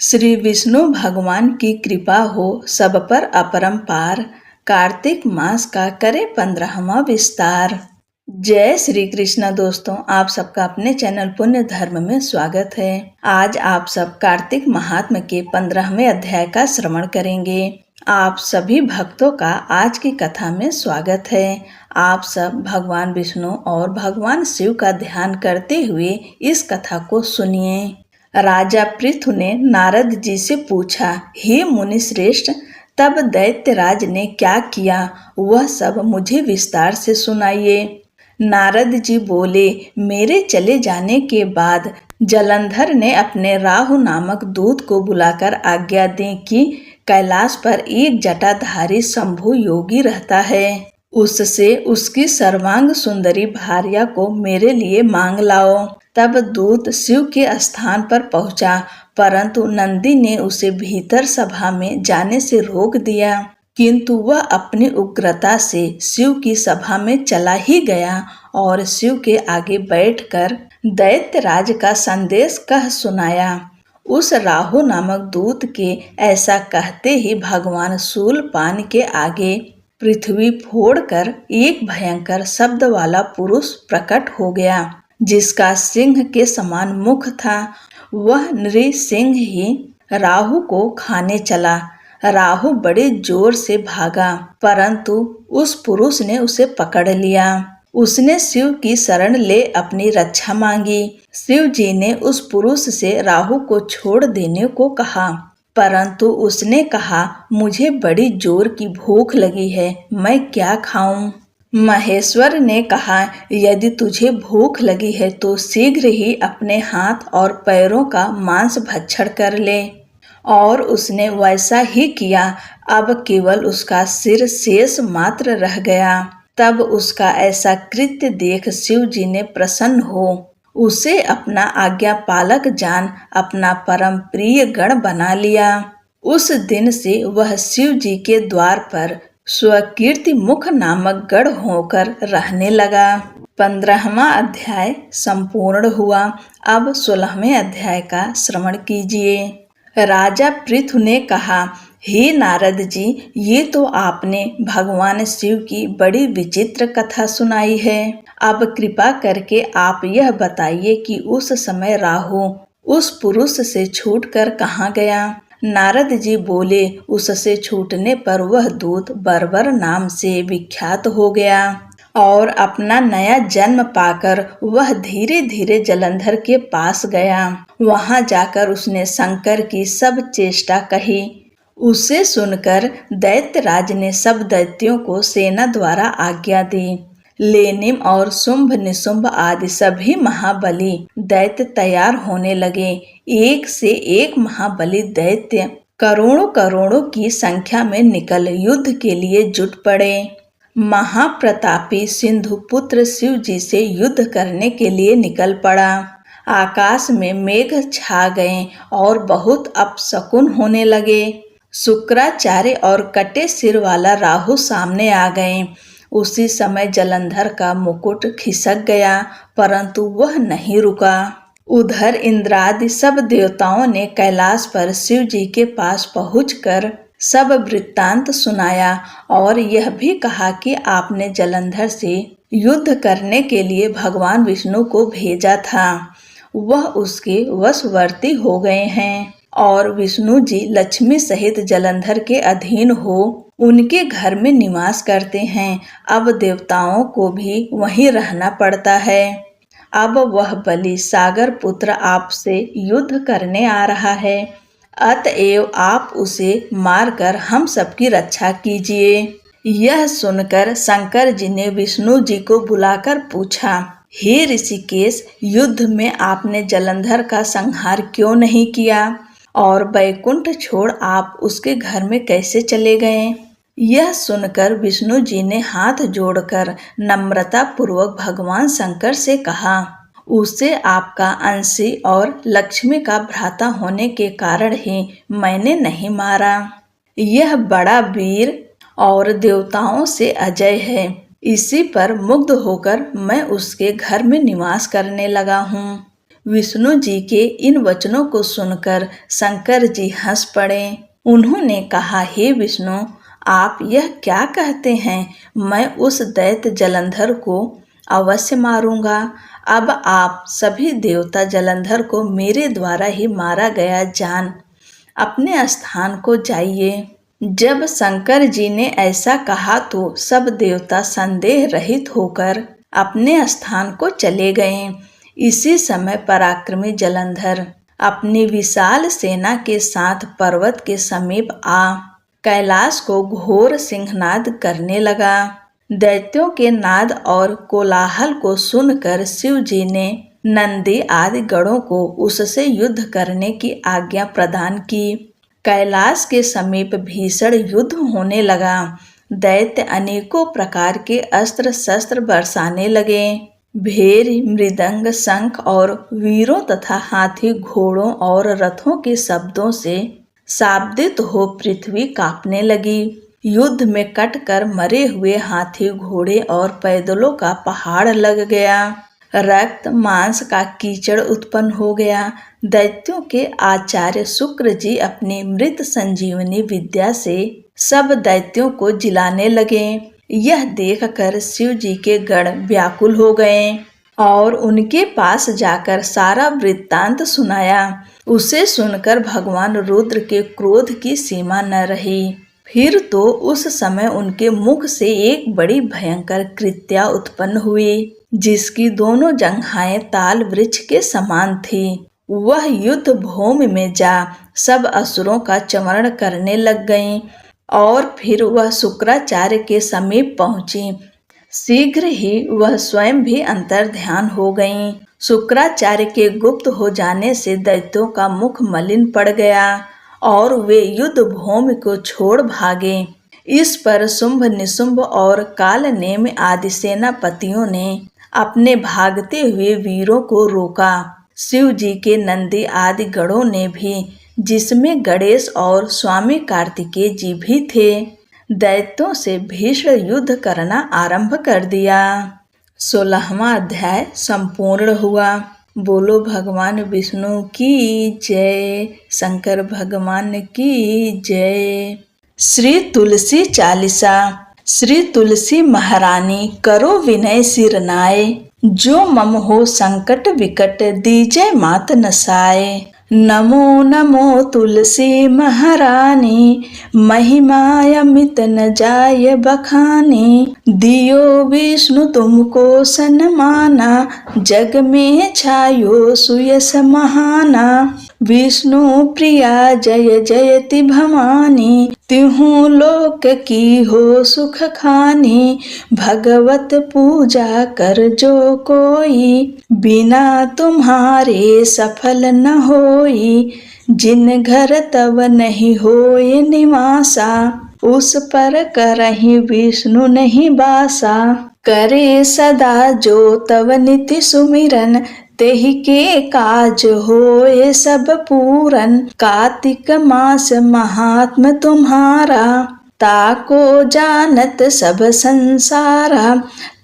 श्री विष्णु भगवान की कृपा हो सब पर अपरंपार। कार्तिक मास का करे 15वां विस्तार। जय श्री कृष्ण दोस्तों, आप सबका अपने चैनल पुण्य धर्म में स्वागत है। आज आप सब कार्तिक महात्म्य के 15वें अध्याय का श्रवण करेंगे। आप सभी भक्तों का आज की कथा में स्वागत है। आप सब भगवान विष्णु और भगवान शिव का ध्यान करते हुए इस कथा को सुनिए। राजा पृथु ने नारद जी से पूछा, हे मुनि श्रेष्ठ, तब दैत्यराज ने क्या किया, वह सब मुझे विस्तार से सुनाइए। नारद जी बोले, मेरे चले जाने के बाद जलंधर ने अपने राहु नामक दूत को बुलाकर आज्ञा दी कि कैलाश पर एक जटाधारी शंभु योगी रहता है, उससे उसकी सर्वांग सुंदरी भार्या को मेरे लिए मांग लाओ। तब दूत शिव के स्थान पर पहुंचा, परंतु नंदी ने उसे भीतर सभा में जाने से रोक दिया। किंतु वह अपनी उग्रता से शिव की सभा में चला ही गया और शिव के आगे बैठकर दैत्यराज का संदेश कह सुनाया। उस राहु नामक दूत के ऐसा कहते ही भगवान शूलपान के आगे पृथ्वी फोड़कर एक भयंकर शब्द वाला पुरुष प्रकट हो गया, जिसका सिंह के समान मुख था। वह नृसिंह ही राहु को खाने चला। राहु बड़े जोर से भागा, परंतु उस पुरुष ने उसे पकड़ लिया। उसने शिव की शरण ले अपनी रक्षा मांगी। शिव जी ने उस पुरुष से राहु को छोड़ देने को कहा, परंतु उसने कहा, मुझे बड़ी जोर की भूख लगी है, मैं क्या खाऊं। महेश्वर ने कहा, यदि तुझे भूख लगी है तो शीघ्र ही अपने हाथ और पैरों का मांस भक्षण कर ले। और उसने वैसा ही किया। अब केवल उसका सिर शेष मात्र रह गया। तब उसका ऐसा कृत्य देख शिव जी ने प्रसन्न हो उसे अपना आज्ञा पालक जान अपना परम प्रिय गण बना लिया। उस दिन से वह शिव जी के द्वार पर स्वकीर्ति मुख नामक गढ़ होकर रहने लगा। 15वां अध्याय संपूर्ण हुआ। अब 16वें अध्याय का श्रवण कीजिए। राजा पृथु ने कहा, हे नारद जी, ये तो आपने भगवान शिव की बड़ी विचित्र कथा सुनाई है। अब कृपा करके आप यह बताइए कि उस समय राहु उस पुरुष से छूटकर कहाँ गया। नारद जी बोले, उससे छूटने पर वह दूत बर्बर नाम से विख्यात हो गया और अपना नया जन्म पाकर वह धीरे धीरे जलंधर के पास गया। वहां जाकर उसने शंकर की सब चेष्टा कही। उसे सुनकर दैत्यराज ने सब दैत्यों को सेना द्वारा आज्ञा दी। लेनिम और शुंभ निशुंभ आदि सभी महाबली दैत्य तैयार होने लगे। एक से एक महाबली दैत्य करोड़ों करोड़ों की संख्या में निकल युद्ध के लिए जुट पड़े। महाप्रतापी सिंधु पुत्र शिव जी से युद्ध करने के लिए निकल पड़ा। आकाश में मेघ छा गए और बहुत अपशकुन होने लगे। शुक्राचार्य और कटे सिर वाला राहु सामने आ गए। उसी समय जलंधर का मुकुट खिसक गया, परंतु वह नहीं रुका। उधर इंद्रादि सब देवताओं ने कैलाश पर शिव जी के पास पहुंचकर सब वृत्तांत सुनाया और यह भी कहा कि आपने जलंधर से युद्ध करने के लिए भगवान विष्णु को भेजा था। वह उसके वशवर्ती हो गए हैं और विष्णु जी लक्ष्मी सहित जलंधर के अधीन हो उनके घर में निवास करते हैं। अब देवताओं को भी वहीं रहना पड़ता है। अब वह बलि सागर पुत्र आपसे युद्ध करने आ रहा है, अतएव आप उसे मारकर हम सबकी रक्षा कीजिए। यह सुनकर शंकर जी ने विष्णु जी को बुलाकर पूछा, हे ऋषिकेश, युद्ध में आपने जलंधर का संहार क्यों नहीं किया और बैकुंठ छोड़ आप उसके घर में कैसे चले गए। यह सुनकर विष्णु जी ने हाथ जोड़कर नम्रता पूर्वक भगवान शंकर से कहा, उसे आपका अंशी और लक्ष्मी का भ्राता होने के कारण ही मैंने नहीं मारा। यह बड़ा वीर और देवताओं से अजय है। इसी पर मुग्ध होकर मैं उसके घर में निवास करने लगा हूँ। विष्णु जी के इन वचनों को सुनकर शंकर जी हंस पड़े। उन्होंने कहा, हे विष्णु, आप यह क्या कहते हैं? मैं उस दैत्य जलंधर को अवश्य मारूंगा। अब आप सभी देवता जलंधर को मेरे द्वारा ही मारा गया जान अपने स्थान को जाइए। जब शंकर जी ने ऐसा कहा तो सब देवता संदेह रहित होकर अपने स्थान को चले गए। इसी समय पराक्रमी जलंधर अपनी विशाल सेना के साथ पर्वत के समीप आ कैलाश को घोर सिंहनाद करने लगा। दैत्यों के नाद और कोलाहल को सुनकर शिव जी ने नंदी आदि गणों को उससे युद्ध करने की आज्ञा प्रदान की। कैलाश के समीप भीषण युद्ध होने लगा। दैत्य अनेकों प्रकार के अस्त्र शस्त्र बरसाने लगे। भेरी, मृदंग, शंख और वीरों तथा हाथी, घोड़ों और रथों के शब्दों से शाब्दित हो पृथ्वी कांपने लगी। युद्ध में कटकर मरे हुए हाथी, घोड़े और पैदलों का पहाड़ लग गया। रक्त मांस का कीचड़ उत्पन्न हो गया। दैत्यों के आचार्य शुक्र जी अपनी मृत संजीवनी विद्या से सब दैत्यों को जिलाने लगे। यह देखकर शिव जी के गण व्याकुल हो गए और उनके पास जाकर सारा वृत्तांत सुनाया। उसे सुनकर भगवान रुद्र के क्रोध की सीमा न रही। फिर तो उस समय उनके मुख से एक बड़ी भयंकर कृत्या उत्पन्न हुई, जिसकी दोनों जंघाएं ताल वृक्ष के समान थी। वह युद्ध भूमि में जा सब असुरों का चमरण करने लग गईं और फिर वह शुक्राचार्य के समीप पहुंची। शीघ्र ही वह स्वयं भी अंतर्ध्यान हो गईं। शुक्राचार्य के गुप्त हो जाने से दैत्यों का मुख मलिन पड़ गया और वे युद्ध भूमि को छोड़ भागे। इस पर शुंभ, निशुंभ और कालनेमि आदि सेनापतियों ने अपने भागते हुए वीरों को रोका। शिव जी के नंदी आदि गणों ने भी, जिसमें गणेश और स्वामी कार्तिकेय जी भी थे, दैत्यों से भीषण युद्ध करना आरंभ कर दिया। 16वां अध्याय संपूर्ण हुआ। बोलो भगवान विष्णु की जय, शंकर भगवान की जय। श्री तुलसी चालीसा। श्री तुलसी महारानी करो विनय सिर नाय, जो मम हो संकट विकट दीजय मात नसाय। नमो नमो तुलसी महारानी, महिमा अमित न जाय बखानी। दियो विष्णु तुमको सन्माना, जग में छायो सुयस महाना। विष्णु प्रिया जय जयति भवानी, तिहु लोक की हो सुख खानी। भगवत पूजा कर जो कोई, बिना तुम्हारे सफल न होई। जिन घर तब नहीं होए निवासा, उस पर करहि विष्णु नहीं बासा। करे सदा जो तव निति सुमिरन, तेहि के काज होए सब पूरन। कार्तिक मास महात्म तुम्हारा, ताको जानत सब संसारा।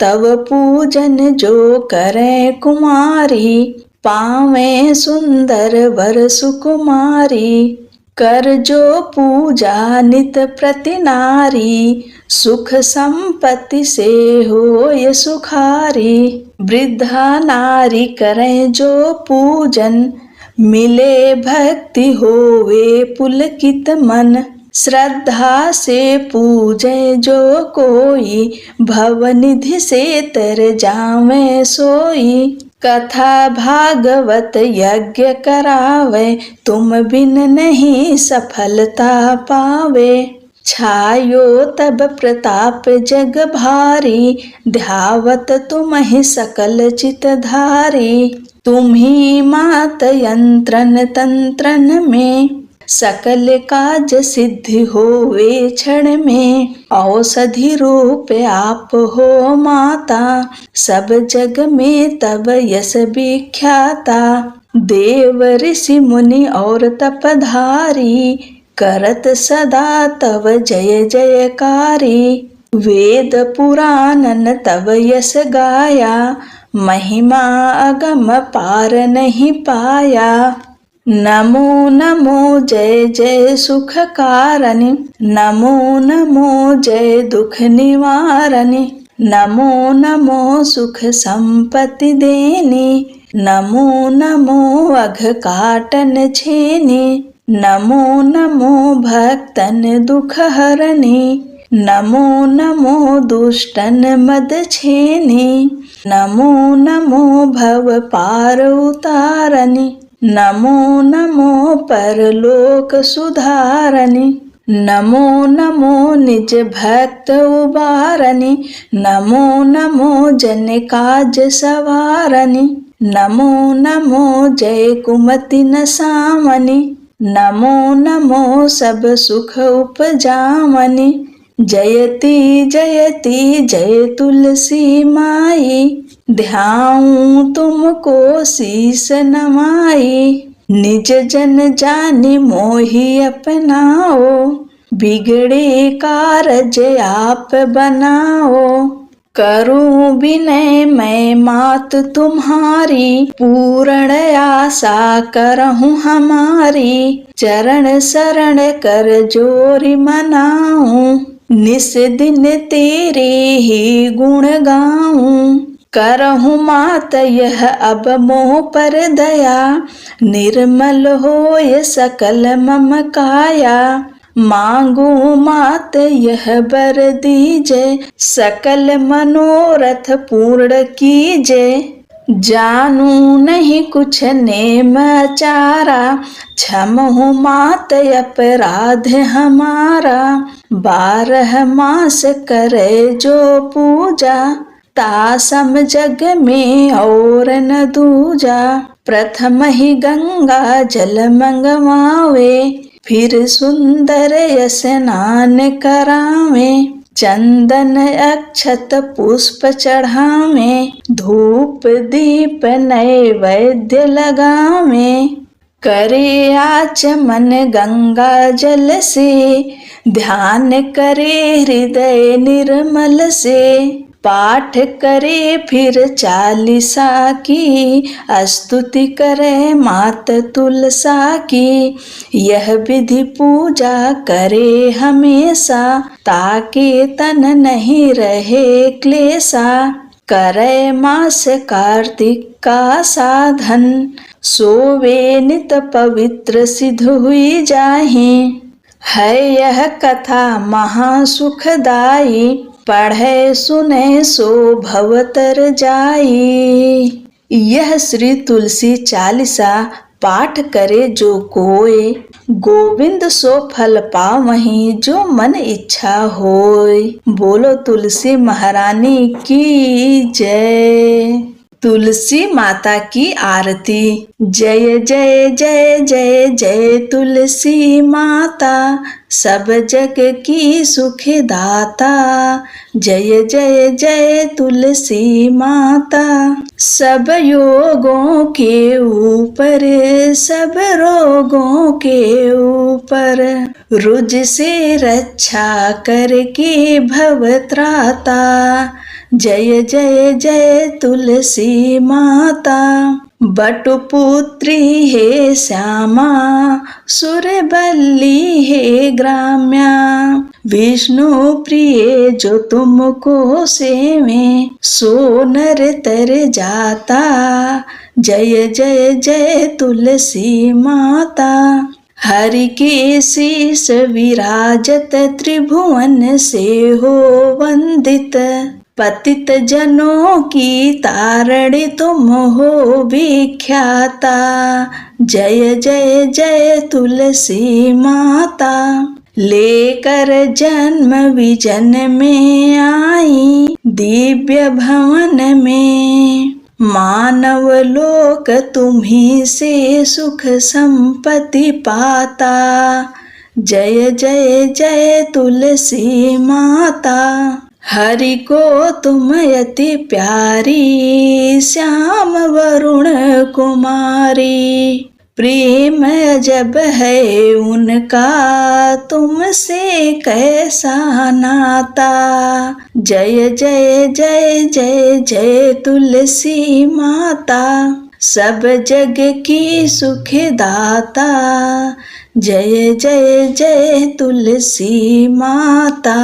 तव पूजन जो करे कुमारी, पावे सुंदर वर सुकुमारी। कर जो पूजा नित प्रति नारी, सुख संपत्ति से होय सुखारी। वृद्धा नारी करें जो पूजन, मिले भक्ति होवे पुलकित मन। श्रद्धा से पूजे जो कोई, भवनिधि से तर जावे सोई। कथा भागवत यज्ञ करावे, तुम बिन नहीं सफलता पावे। छायो तब प्रताप जग भारी, ध्यावत तुम ही सकल चितधारी। तुम ही मात यंत्रन तंत्रन में, सकल काज सिद्धि होवे क्षण में। औषधि रूप आप हो माता, सब जग में तब यश विख्याता। देव ऋषि मुनि और तपधारी, करत सदा तव जय जयकारी। वेद पुराणन तव यश गाया, महिमा अगम पार नहीं पाया। नमो नमो जय जय सुख कारणी, नमो नमो जय दुख निवारणी, नमो नमो सुख संपत्ति देनी, नमो नमो अघ काटन छेनी, नमो नमो भक्तन दुख हरणी, नमो नमो दुष्टन मद छेनी, नमो नमो भव पार उतारणी, नमो नमो परलोक सुधारणी, नमो नमो निज भक्त उबारणी, नमो नमो जन काज सवारणी, नमो नमो जय कुमति नसामनि, नमो नमो सब सुख उपजामनि, जयति जयति जय तुलसी माई, ध्याऊं तुमको शीस नमाई, निज जन जानि मोहि अपनाओ, बिगड़े कारज आप बनाओ, करूं विनय मैं मात तुम्हारी, पूर्ण आशा करहूं हमारी, चरण शरण कर जोरि मनाऊं, निस दिन तेरे ही गुण गाऊं, करहूं मात यह अब मोह पर दया, निर्मल होय सकल मम काया, मांगू मात यह बर दीजे, सकल मनोरथ पूर्ण कीजे, जानू नहीं कुछ नेम चारा, क्षमहु मात अपराध हमारा, 12 मास करे जो पूजा, तासम जग में और न दूजा, प्रथम ही गंगा जल मंगवावे, फिर सुंदर स्नान करावे, चंदन अक्षत पुष्प चढ़ावे, धूप दीप नैवेद्य लगावे, करे आचमन गंगा जल से, ध्यान करे हृदय निर्मल से, पाठ करे फिर 40 की, स्तुति करे मात तुलसा की, यह विधि पूजा करे हमेशा, ताकि तन नहीं रहे क्लेशा, करे मास कार्तिक का साधन, सोवे नित पवित्र सिद्ध हुई जाहि, है यह कथा महासुखदाई, पढ़े सुने सो भवतर जाई। यह श्री तुलसी चालीसा पाठ करे जो कोय, गोविंद सो फल पावहीं जो मन इच्छा होय। बोलो तुलसी महारानी की जय। तुलसी माता की आरती। जय जय जय जय जय तुलसी माता, सब जग की सुखदाता। जय जय जय तुलसी माता, सब योगों के ऊपर, सब रोगों के ऊपर, रुज से रक्षा करके भवत्राता। जय जय जय तुलसी माता, बटुपुत्री हे श्यामा, सुरबल्ली हे ग्राम्या, विष्णु प्रिय जो तुमको सेवे, सो नर तर जाता। जय जय जय तुलसी माता, हरि के शीस विराजत त्रिभुवन से हो वंदित, पतित जनों की तारणी तुम हो विख्याता। जय जय जय तुलसी माता, लेकर जन्म विजन में आई, दिव्य भवन में, मानव लोक तुम्ही से सुख संपत्ति पाता। जय जय जय तुलसी माता, हरि को तुम अति प्यारी, श्याम वरुण कुमारी, प्रेम जब है उनका तुमसे कैसा नाता। जय जय जय जय जय तुलसी माता, सब जग की सुखदाता। जय जय जय तुलसी माता।